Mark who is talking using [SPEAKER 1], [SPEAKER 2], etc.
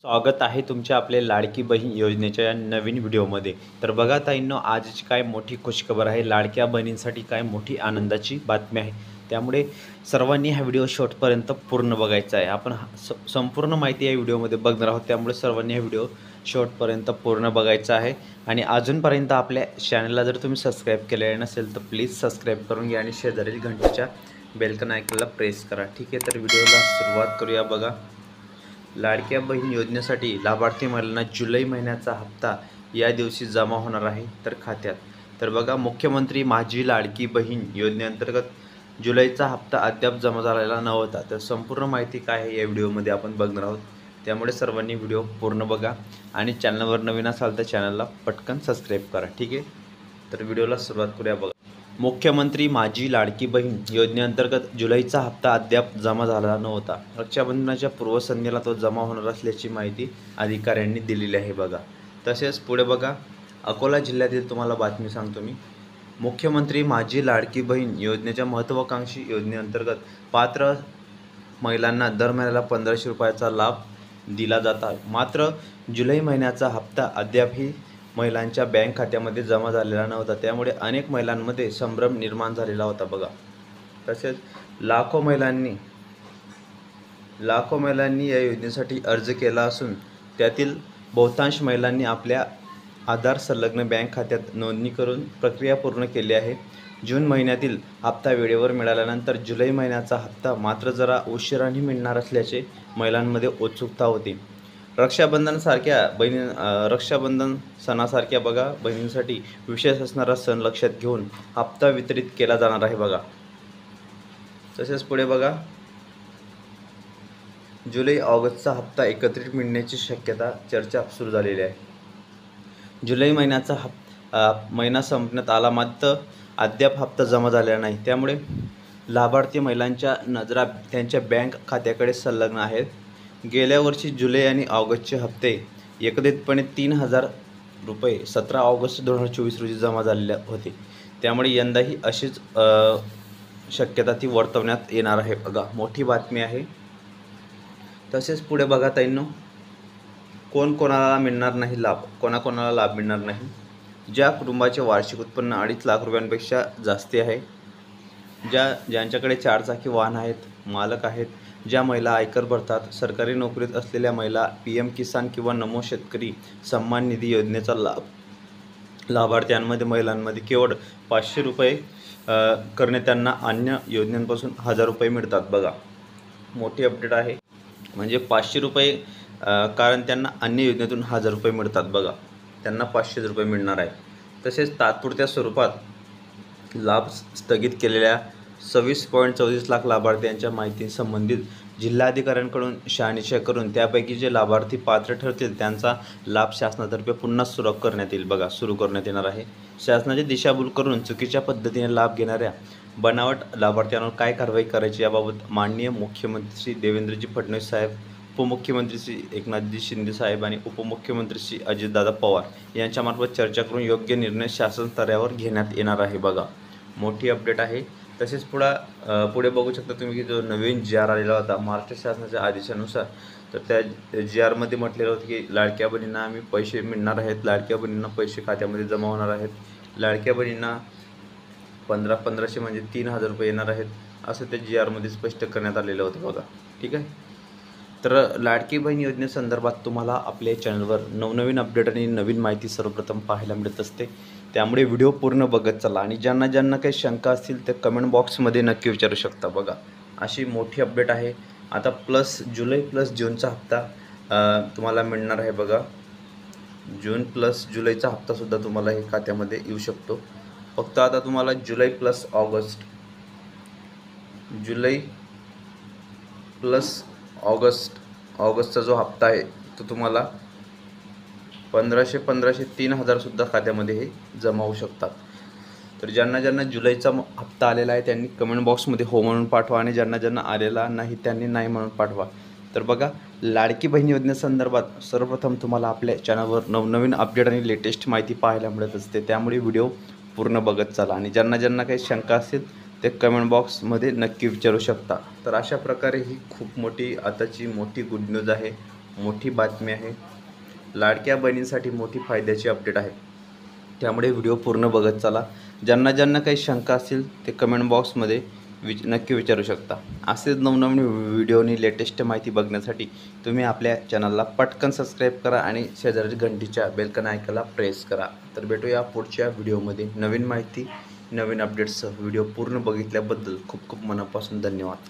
[SPEAKER 1] स्वागत आहे तुमच्या आपल्या लाडकी बहीण योजनेच्या या नवीन व्हिडिओमध्ये। तर बघा ताईंनो, आजची काय मोठी खुशखबर आहे। लाडक्या बहिणींसाठी काय मोठी आनंदाची बातमी आहे। त्यामुळे सर्वांनी हा व्हिडिओ शेवटपर्यंत पूर्ण बघायचा आहे। आपण संपूर्ण माहिती या व्हिडिओमध्ये बघणार आहोत, त्यामुळे सर्वांनी हा व्हिडिओ शेवटपर्यंत पूर्ण बघायचा आहे। आणि अजूनपर्यंत आपल्या चॅनलला जर तुम्ही सबस्क्राईब केलेले नसेल तर प्लीज सबस्क्राईब करून घ्या आणि शेजारील घंटेच्या बेलकन आयकॉनला प्रेस करा। ठीक आहे, तर व्हिडिओला सुरुवात करूया। बघा, लाडक्या बहीण योजनेसाठी लाभार्थी महिलांना जुलै महिन्याचा हप्ता या दिवशी जमा होणार आहे तर खात्यात। तर बघा, मुख्यमंत्री माझी लाडकी बहीण योजनेअंतर्गत जुलैचा हप्ता अद्याप जमा झालेला नव्हता। तर संपूर्ण माहिती काय आहे या व्हिडिओमध्ये आपण बघणार आहोत, त्यामुळे सर्वांनी व्हिडिओ पूर्ण बघा आणि चॅनलवर नवीन असाल तर चॅनलला पटकन सबस्क्राईब करा। ठीक आहे, तर व्हिडिओला सुरुवात करूया। बघा, मुख्यमंत्री माझी लाडकी बहीण योजनेअंतर्गत जुलैचा हप्ता अद्याप जमा झाला नव्हता। रक्षाबंधनाच्या पूर्वसंध्येला तो जमा होणार असल्याची माहिती अधिकाऱ्यांनी दिलेली आहे। बघा, तसेच पुढे बघा, अकोला जिल्ह्यातील तुम्हाला बातमी सांगतो मी। मुख्यमंत्री माझी लाडकी बहीण योजनेच्या महत्त्वाकांक्षी योजनेअंतर्गत पात्र महिलांना दर महिन्याला 1500 रुपयाचा लाभ दिला जात आहे। मात्र जुलै महिन्याचा हप्ता अद्यापही महिलांच्या बँक खात्यामध्ये जमा झालेला नव्हता, त्यामुळे अनेक महिलांमध्ये संभ्रम निर्माण झालेला होता। बघा, तसेच लाखो महिलांनी या योजनेसाठी अर्ज केला असून त्यातील बहुतांश महिलांनी आपल्या आधार संलग्न बँक खात्यात नोंदणी करून प्रक्रिया पूर्ण केली आहे। जून महिन्यातील हप्ता वेळेवर मिळाल्यानंतर जुलै महिन्याचा हप्ता मात्र जरा उशिराने मिळणार असल्याचे महिलांमध्ये उत्सुकता होती। रक्षाबंधन सणासारख्या बघा बहिणींसाठी विशेष असणारा सण लक्षात घेऊन हप्ता वितरित केला जाणार आहे। बघा, तसेच पुढे बघा, जुलै ऑगस्टचा हप्ता एकत्रित मिळण्याची चर्चा सुरू झालेली आहे। जुलै महिन्याचा महिना संपण्यात आला, मात्र अद्याप हप्ता जमा झालेला नाही, त्यामुळे लाभार्थी महिलांच्या नजरा त्यांच्या बँक खात्याकडे संलग्न आहेत। गेल्या वर्षी जुलै आणि ऑगस्टचे हप्ते एकत्रितपणे 3000 रुपये 17 ऑगस्ट 2024 रोजी जमा झालेले होते, त्यामुळे यंदाही अशीच शक्यता ती वर्तवण्यात येणार आहे। बघा, मोठी बातमी आहे। तसेच पुढे बघा ताईंनो, कोणाला मिळणार नाही लाभ, कोणाला लाभ मिळणार नाही। ज्या कुटुंबाचे वार्षिक उत्पन्न 2.5 लाख रुपयांपेक्षा जास्ती आहे, ज्यांच्याकडे 4 चाकी वाहन आहेत, मालक आहेत, ज्या महिला आयकर भरतात, सरकारी नोकरीत असलेल्या महिला, PM किसान किंवा नमो शेतकरी सन्मान निधी योजनेचा लाभार्थ्यांमध्ये महिलांमध्ये केवळ 500 रुपये करणे त्यांना अन्य योजनांपासून 1000 रुपये मिळतात। बघा, मोठी अपडेट आहे। म्हणजे 500 रुपये कारण त्यांना अन्य योजनेतून 1000 रुपये मिळतात। बघा, त्यांना 500 रुपये मिळणार आहे। तसेच तात्पुरत्या स्वरूपात लाभ स्थगित केलेल्या 26.34 लाख लाभार्थ्यांच्या माहिती संबंधित जिल्हाधिकाऱ्यांकडून शहानिशा करून त्यापैकी जे लाभार्थी पात्र ठरतील त्यांचा लाभ शासनातर्फे पुन्हा सुरू करण्यात येईल। बघा, सुरू करण्यात येणार आहे। शासनाची दिशाभूल करून चुकीच्या पद्धतीने लाभ घेणाऱ्या बनावट लाभार्थ्यांवर काय कारवाई करायची याबाबत माननीय मुख्यमंत्री श्री देवेंद्रजी फडणवीस साहेब, उपमुख्यमंत्री श्री एकनाथजी शिंदे साहेब आणि उपमुख्यमंत्री श्री अजितदादा पवार यांच्यामार्फत चर्चा करून योग्य निर्णय शासन स्तरावर घेण्यात येणार आहे। बघा, मोठी अपडेट आहे। तसेच पुढे बघू शकता तुम्ही की जो नवीन GR आलेला होता महाराष्ट्र शासनाच्या आदेशानुसार, तर त्या GRमध्ये म्हटलेलं होतं की लाडक्या बहिणींना आम्ही पैसे मिळणार आहेत, लाडक्या बहिणींना पैसे खात्यामध्ये जमा होणार आहेत, लाडक्या बहिणींना 1500 म्हणजे 3000 रुपये येणार आहेत, असं त्या GRमध्ये स्पष्ट करण्यात आलेलं होतं। बघा, ठीक आहे। तर लाडकी बहीण योजनेसंदर्भात तुम्हाला आपल्या चॅनलवर नवनवीन अपडेट आणि नवीन माहिती सर्वप्रथम पाहायला मिळत असते, त्यामुळे व्हिडिओ पूर्ण बघत चला आणि ज्यांना काही शंका असतील ते कमेंट बॉक्समध्ये नक्की विचारू शकता। बघा, अशी मोठी अपडेट आहे। आता जुलै प्लस जूनचा हप्ता तुम्हाला मिळणार आहे। बघा, जून प्लस जुलैचा हप्तासुद्धा तुम्हाला हे खात्यामध्ये येऊ शकतो। फक्त आता तुम्हाला जुलै प्लस ऑगस्टचा जो हप्ता आहे तो तुम्हाला 1500 3000 सुद्धा खात्यामध्ये हे जमा होऊ शकतात। तर ज्यांना जुलैचा हप्ता आलेला आहे त्यांनी कमेंट बॉक्समध्ये हो म्हणून पाठवा आणि ज्यांना आलेला नाही त्यांनी नाही म्हणून पाठवा। तर बघा, लाडकी बहीण योजनेसंदर्भात सर्वप्रथम तुम्हाला आपल्या चॅनलवर नवनवीन अपडेट आणि लेटेस्ट माहिती पाहायला मिळत असते, त्यामुळे व्हिडिओ पूर्ण बघत चला आणि ज्यांना काही शंका असेल ते कमेंट बॉक्समध्ये नक्की विचारू शकता। तर अशा प्रकारे ही खूप मोठी आताची मोठी गुड न्यूज आहे। मोठी बातमी आहे. लाडक्या बहिणींसाठी मोठी फायद्याची अपडेट आहे. त्यामुळे व्हिडिओ पूर्ण बघत चला. ज्यांना ज्यांना काही शंका असतील ते कमेंट बॉक्समध्ये नक्की विचारू शकता. असेच नवनवीन व्हिडिओनी लेटेस्ट माहिती बघण्यासाठी तुम्ही आपल्या चॅनलला पटकन सबस्क्राईब करा आणि शेजारी घंटीच्या बेलकन ऐकायला प्रेस करा. तर भेटूया पुढच्या व्हिडिओमध्ये नवीन माहिती नवीन अपडेट्ससह. व्हिडिओ पूर्ण बघितल्याबद्दल खूप खूप मनापासून धन्यवाद.